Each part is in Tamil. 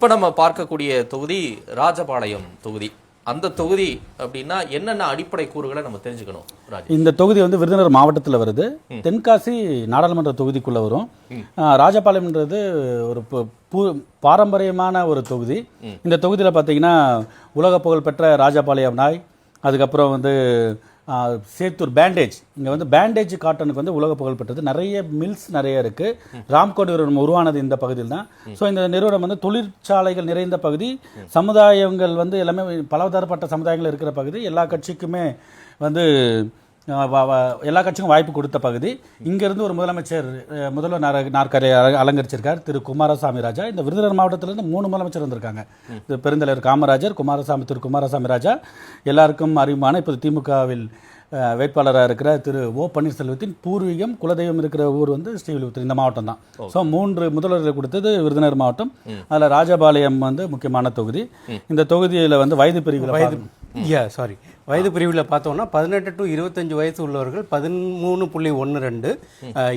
இப்போ நம்ம பார்க்கக்கூடிய தொகுதி ராஜபாளையம் தொகுதி. அந்த தொகுதி அப்படின்னா என்னென்ன அடிப்படை கூறுகளை நம்ம தெரிஞ்சுக்கணும் ராஜ்? இந்த தொகுதி வந்து விருதுநகர் மாவட்டத்தில் வருது. தென்காசி நாடாளுமன்ற தொகுதிக்குள்ள வரும். ராஜபாளையம்ன்றது ஒரு பாரம்பரியமான ஒரு தொகுதி. இந்த தொகுதியில் பார்த்தீங்கன்னா உலக புகழ்பெற்ற ராஜபாளையம் நாய், அதுக்கப்புறம் வந்து சேத்தூர் பேண்டேஜ், இங்கே வந்து பேண்டேஜ் காட்டனுக்கு வந்து உலக புகழ்பெற்றது. நிறைய மில்ஸ் நிறைய இருக்குது. ராம்கோ நிறுவனம் உருவானது இந்த பகுதியில் தான். ஸோ இந்த நிறுவனம் வந்து தொழிற்சாலைகள் நிறைந்த பகுதி, சமுதாயங்கள் வந்து எல்லாமே பலதரப்பட்ட சமுதாயங்கள் இருக்கிற பகுதி, எல்லா கட்சிக்குமே வந்து எல்லா கட்சிக்கும் வாய்ப்பு கொடுத்த பகுதி. இங்கேருந்து ஒரு முதல்வர் நாற்காலியை அலங்கரிச்சிருக்கார் திரு குமாரசாமி ராஜா. இந்த விருதுநகர் மாவட்டத்திலிருந்து 3 முதலமைச்சர் வந்திருக்காங்க. பெருந்தலைவர் காமராஜர், திரு குமாரசாமி ராஜா, எல்லாருக்கும் அறிமுகமான இப்போ திமுகவில் வேட்பாளராக இருக்கிற திரு ஓ பன்னீர்செல்வத்தின் பூர்வீகம், குலதெய்வம் இருக்கிற ஊர் வந்து ஸ்ரீவில்லிபுத்தூர், இந்த மாவட்டம் தான். ஸோ 3 முதல்வர்கள் கொடுத்தது விருதுநகர் மாவட்டம். அதில் ராஜபாளையம் வந்து முக்கியமான தொகுதி. இந்த தொகுதியில் வந்து வயது பிரிவில் வயது பிரிவில் பார்த்தோம்னா 18 to 25 வயசு உள்ளவர்கள் 13.12,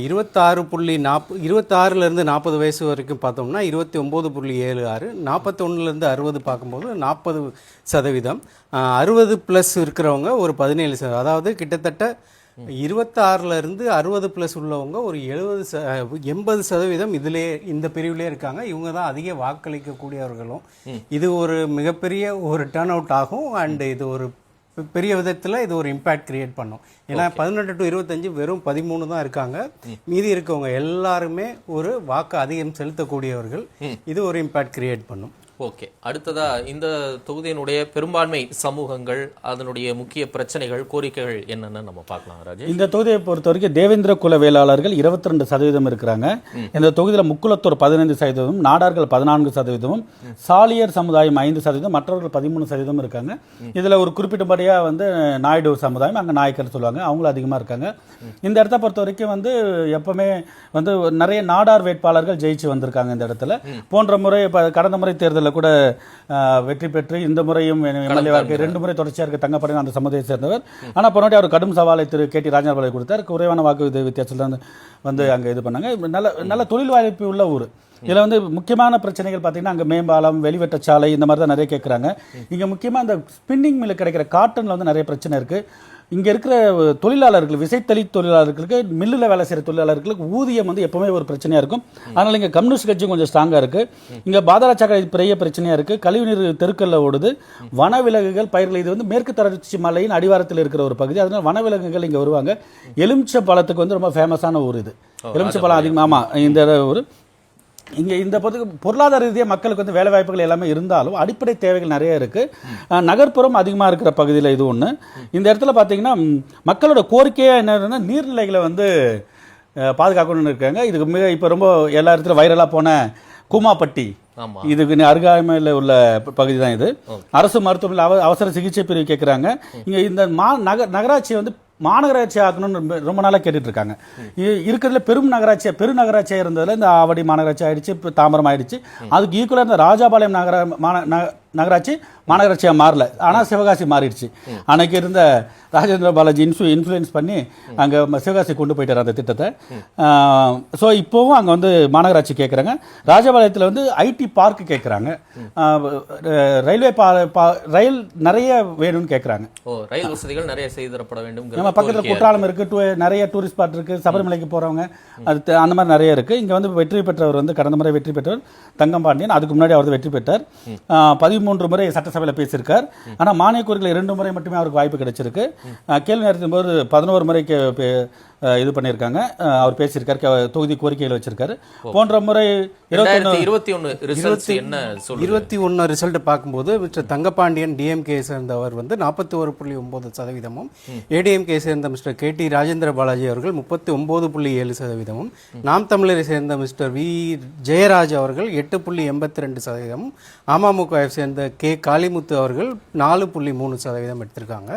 26லேருந்து 40 வயசு வரைக்கும் பார்த்தோம்னா 29.76, 41லேருந்து 60 பார்க்கும்போது 40%, 60+ இருக்கிறவங்க ஒரு 17%. அதாவது கிட்டத்தட்ட 26லேருந்து 60+ உள்ளவங்க ஒரு 80% இதிலே இந்த பிரிவிலே இருக்காங்க. இவங்க தான் அதிக வாக்களிக்கக்கூடியவர்களும். இது ஒரு மிகப்பெரிய ஒரு டர்ன் அவுட் ஆகும். அண்ட் இது ஒரு பெரிய விதத்தில் இது ஒரு இம்பேக்ட் கிரியேட் பண்ணும். ஏன்னா 18 to 25 வெறும் 13 தான் இருக்காங்க. மீதி இருக்கவங்க எல்லாருமே ஒரு வாக்கு அதிகம் செலுத்தக்கூடியவர்கள். இது ஒரு இம்பேக்ட் கிரியேட் பண்ணும். ஓகே, அடுத்ததா இந்த தொகுதியினுடைய பெரும்பான்மை சமூகங்கள், அதனுடைய முக்கிய பிரச்சனைகள், கோரிக்கைகள் என்னன்னு நம்ம பார்க்கலாம் ராஜேஷ். இந்த தொகுதியை பொறுத்த வரைக்கும் தேவேந்திர குல வேளாளர்கள் 22% இருக்கிறாங்க. இந்த தொகுதியில் முக்குலத்தோர் 15%, நாடார்கள் 14%, சாலியர் சமுதாயம் 5%, மற்றவர்கள் 13% இருக்காங்க. இதில் ஒரு குறிப்பிட்டபடியாக வந்து நாயுடு சமுதாயம், அங்கே நாயக்கர் சொல்லுவாங்க, அவங்களும் அதிகமாக இருக்காங்க. இந்த இடத்த பொறுத்த வரைக்கும் வந்து எப்பவுமே வந்து நிறைய நாடார் வேட்பாளர்கள் ஜெயிச்சு வந்திருக்காங்க இந்த இடத்துல. போன்ற முறை கடந்த முறை தேர்தலில் கூட வெற்றி பெற்று இந்த முறையும் எம்எல்ஏவாக இருக்க 2 முறை தொடர்ச்சியாக இருக்க தங்கப்படையும் அந்த சமுதாயத்தை சேர்ந்தவர். ஆனால் போனோட்டி அவர் கடும் சவாலை திரு KT ராஜபாளை கொடுத்தார். குறைவான வாக்கு வித்தியாசத்தில் வந்து அங்கே இது பண்ணாங்க. நல்ல தொழில் வாய்ப்பு உள்ள ஊர். இதில் வந்து முக்கியமான பிரச்சனைகள் பார்த்தீங்கன்னா அங்கே மேம்பாலம், வெளிவெட்டச்சாலை, இந்த மாதிரி தான் நிறைய கேட்குறாங்க. இங்கே முக்கியமாக அந்த ஸ்பின்னிங் மில்லு கிடைக்கிற காட்டனில் வந்து நிறைய பிரச்சனை இருக்குது. இங்கே இருக்கிற தொழிலாளர்கள், விசைத்தறி தொழிலாளர்களுக்கு, மில்லில் வேலை செய்கிற தொழிலாளர்களுக்கு ஊதியம் வந்து எப்பவுமே ஒரு பிரச்சனையாக இருக்கும். அதனால் இங்கே கம்யூனிஸ்ட் கட்சியும் கொஞ்சம் ஸ்ட்ராங்காக இருக்குது. இங்கே பாதாளச்சாக்கடை பெரிய பிரச்சனையாக இருக்குது. கழிவுநீர் தெருக்களில் ஓடுது. வனவிலங்குகள் பயிர்கள், இது வந்து மேற்கு தொடர்ச்சி மலையின் அடிவாரத்தில் இருக்கிற ஒரு பகுதி. அதனால் வனவிலங்குகள் இங்கே வருவாங்க. எலுமிச்சை பழத்துக்கு வந்து ரொம்ப ஃபேமஸான ஊர் இது. எலுமிச்சை பழம் அதிகமாக, ஆமாம், இந்த ஊர். இங்கே இந்த பொருளாதார ரீதியாக மக்களுக்கு வந்து வேலை வாய்ப்புகள் எல்லாமே இருந்தாலும் அடிப்படை தேவைகள் நிறைய இருக்குது. நகர்ப்புறம் அதிகமாக இருக்கிற பகுதியில் இது ஒன்று. இந்த இடத்துல பார்த்தீங்கன்னா மக்களோட கோரிக்கையாக என்னன்னா நீர்நிலைகளை வந்து பாதுகாக்கணும்னு இருக்காங்க. இதுக்கு இப்போ ரொம்ப எல்லா இடத்துல வைரலாக போன கூமாப்பட்டி, இதுக்கு அருகாமையில் உள்ள பகுதி தான் இது. அரசு மருத்துவமனையில் அவசர சிகிச்சை பிரிவு கேட்குறாங்க. இங்கே இந்த நகராட்சியை வந்து மாநகராட்சி ஆக்கணும்னு ரொம்ப நாளாக கேட்டுட்டு இருக்காங்க. இருக்கிறதுல பெருநகராட்சியாக இருந்ததில் இந்த ஆவடி மாநகராட்சி ஆயிடுச்சு, இப்போ தாம்பரம் ஆயிடுச்சு. அதுக்கு ஈக்குவலாக இந்த ராஜபாளையம் நகராட்சி மாநகராட்சியாக மாறல, ஆனால் சிவகாசி மாறிடுச்சு. அன்னைக்கு இருந்த ராஜேந்திர பாலாஜி இன்ஃப்ளூயன்ஸ் பண்ணி அங்கே சிவகாசி கொண்டு போயிட்டார் அந்த திட்டத்தை. ஸோ இப்போவும் அங்கே வந்து மாநகராட்சி கேட்குறாங்க. ராஜபாளையத்தில் வந்து ஐடி பார்க் கேட்குறாங்க. ரயில்வே ரயில் நிறைய வேணும்னு கேட்குறாங்க. ரயில் வசதிகள் நிறைய செய்து தரப்பட வேண்டும். நம்ம பக்கத்தில் குற்றாலம் இருக்குது, நிறைய டூரிஸ்ட் ஸ்பாட் இருக்குது, சபரிமலைக்கு போகிறவங்க அது அந்த மாதிரி நிறைய இருக்குது. இங்கே வந்து வெற்றி பெற்றவர் வந்து கடந்த முறை வெற்றி பெற்றவர் தங்கம்பாண்டியன். அதுக்கு முன்னாடி அவர் வெற்றி பெற்றார். 13 முறை சட்டசபையில் பேசியிருக்கார். ஆனால் மானிய கோரிக்கையில் 2 முறை மட்டுமே அவருக்கு வாய்ப்பு கிடைச்சிருக்கு. கேள்வி நேரத்தின் போது 11 முறைக்கு இது பண்ணியிருக்காங்க. அவர் பேசியிருக்காரு, தொகுதி கோரிக்கைகள் வச்சிருக்காரு. போன்ற முறை 21 ரிசல்ட் பார்க்கும்போது மிஸ்டர் தங்கப்பாண்டியன் டிஎம்கே சேர்ந்தவர் வந்து 41.9%, ஏடிஎம்கே சேர்ந்த மிஸ்டர் KT ராஜேந்திர பாலாஜி அவர்கள் 39.7%, நாம் தமிழரை சேர்ந்த மிஸ்டர் V ஜெயராஜ் அவர்கள் 8.82%, அமமுகவை சேர்ந்த K காளிமுத்து அவர்கள் 4.3% எடுத்திருக்காங்க.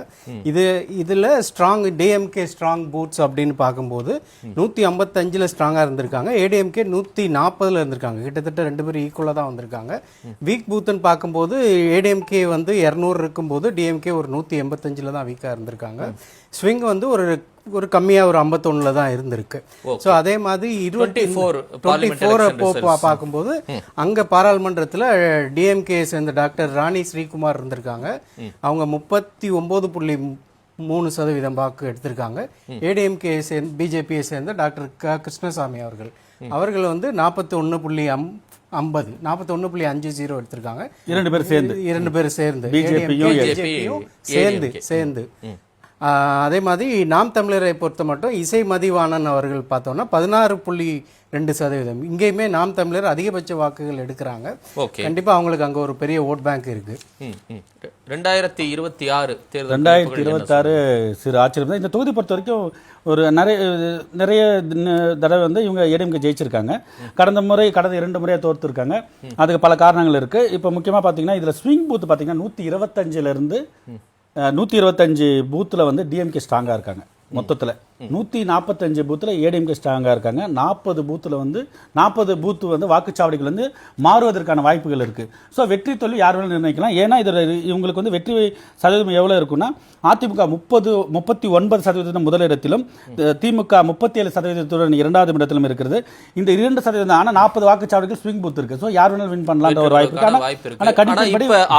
இதில் ஸ்ட்ராங் டிஎம்கே ஸ்ட்ராங் பூட்ஸ் அப்படின்னு பார்க்கும்போது 155 ஸ்ட்ராங்காக இருந்திருக்காங்க, ஏடிஎம்கே 140 இருந்திருக்காங்க. கிட்டத்தட்ட 2 பேரும் ஈக்குவலாக தான் வந்திருக்காங்க. வீக் பூத்துன்னு பார்க்கும்போது ஏடிஎம்கே வந்து 200 இருக்கும்போது டிஎம்கே ஒரு 185 தான் வீக்காக இருந்திருக்காங்க. ஸ்விங் வந்து ஒரு கம்மியாக ஒரு 51 தான் இருந்திருக்கு. ஸோ அதே மாதிரி 24 பார்க்கும்போது அங்கே பாராளுமன்றத்தில் டிஎம்கே சேர்ந்த டாக்டர் ராணி ஸ்ரீகுமார் இருந்திருக்காங்க. அவங்க 39.3% வாக்கு எடுத்திருக்காங்க. ஏடிஎம்கே பிஜேபியை சேர்ந்த டாக்டர் கிருஷ்ணசாமி அவர்கள் வந்து 41.50 எடுத்திருக்காங்க. 2 பேர் சேர்ந்து பிஜேபியும் சேர்ந்து. அதே மாதிரி நாம் தமிழரை பொறுத்த மட்டும் இசை மதிவாணன் அவர்கள் பார்த்தோம்னா 16.2%. இங்கேயுமே நாம் தமிழர் அதிகபட்ச வாக்குகள் எடுக்கிறாங்க. கண்டிப்பா அவங்களுக்கு அங்க ஒரு பெரிய ஓட் பேங்க் இருக்கு. 2026 சிறு ஆச்சரியம் தான். இந்த தொகுதி பொறுத்த வரைக்கும் ஒரு நிறைய தடவை வந்து இவங்க ஏடிஎம்கே ஜெயிச்சிருக்காங்க. கடந்த 2 முறையாக தோர்த்துருக்காங்க. அதுக்கு பல காரணங்கள் இருக்கு. இப்போ முக்கியமாக பார்த்தீங்கன்னா இதில் ஸ்விங் பூத் பார்த்தீங்கன்னா 125 பூத்தில் வந்து டிஎம்கே ஸ்ட்ராங்காக இருக்காங்க. மொத்தத்தில் 145 பூத்தில் ஏடிஎம்கே ஸ்ட்ராங்காக இருக்காங்க. 40 பூத்து வந்து வாக்குச்சாவடிகள் வந்து மாறுவதற்கான வாய்ப்புகள் இருக்குது. ஸோ வெற்றி தோல்வி யார் வேணும் நிர்ணயிக்கலாம். ஏன்னா இதில் இவங்களுக்கு வந்து வெற்றி சதவீதம் எவ்வளோ இருக்குன்னா அதிமுக 39% முதலிடத்திலும் திமுக 37% இரண்டாவது இடத்திலும் இருக்கிறது. இந்த 2% ஆனால் 40 வாக்குச்சாவடிகள் ஸ்விங் பூத் இருக்கு. ஸோ யார் வேணாலும் வின் பண்ணலான்ற ஒரு வாய்ப்பு இருக்கு.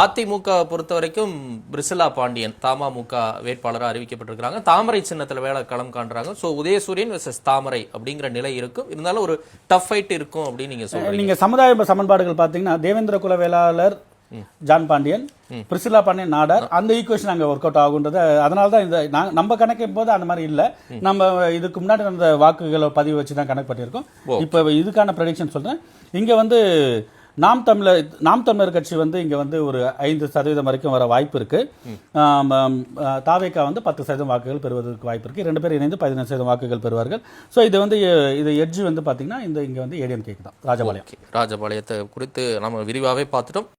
அதிமுக பொறுத்த வரைக்கும் பிரிசிலா பாண்டியன் தமாமுக வேட்பாளராக அறிவிக்கப்பட்டிருக்கிறாங்க. தாமரை சின்னத்தில் வேலை களம் காண்றாங்க. சோ உதயசூரியன் வெர்சஸ் தாமரை அப்படிங்கிற நிலை இருக்கும். இருந்தாலும் ஒரு டஃப் ஃபைட் இருக்கும் அப்படின்னு நீங்க சொல்றீங்க. நீங்க சமுதாய சமன்பாடுகள் பாத்தீங்கன்னா தேவேந்திர குல வேளாளர் ஜான் பாண்டியன், பிரிசிலா பாண்டியன் நாடார், அந்த ஈக்குவேஷன் அங்கே ஒர்க் அவுட் ஆகுன்றது. அதனால தான் இந்த நம்ம கணக்கு போது அந்த மாதிரி இல்லை. நம்ம இதுக்கு முன்னாடி அந்த வாக்குகளை பதிவு வச்சு தான் கணக்கு பண்ணியிருக்கோம். இப்போ இதுக்கான ப்ரெடிக்ஷன் சொல்றேன். இங்க வந்து நாம் தமிழர் கட்சி வந்து இங்க வந்து ஒரு 5% வரைக்கும் வர வாய்ப்பு இருக்கு. தாவேகா வந்து 10% வாக்குகள் பெறுவதற்கு வாய்ப்பு இருக்கு. 2 பேர் இணைந்து 15% வாக்குகள் பெறுவார்கள். ஸோ இது வந்து எட்ஜ் வந்து பாத்தீங்கன்னா இங்க வந்து ஏடிஎம்கே தான். ராஜபாளையத்தை குறித்து நம்ம விரிவாகவே பார்த்துட்டோம்.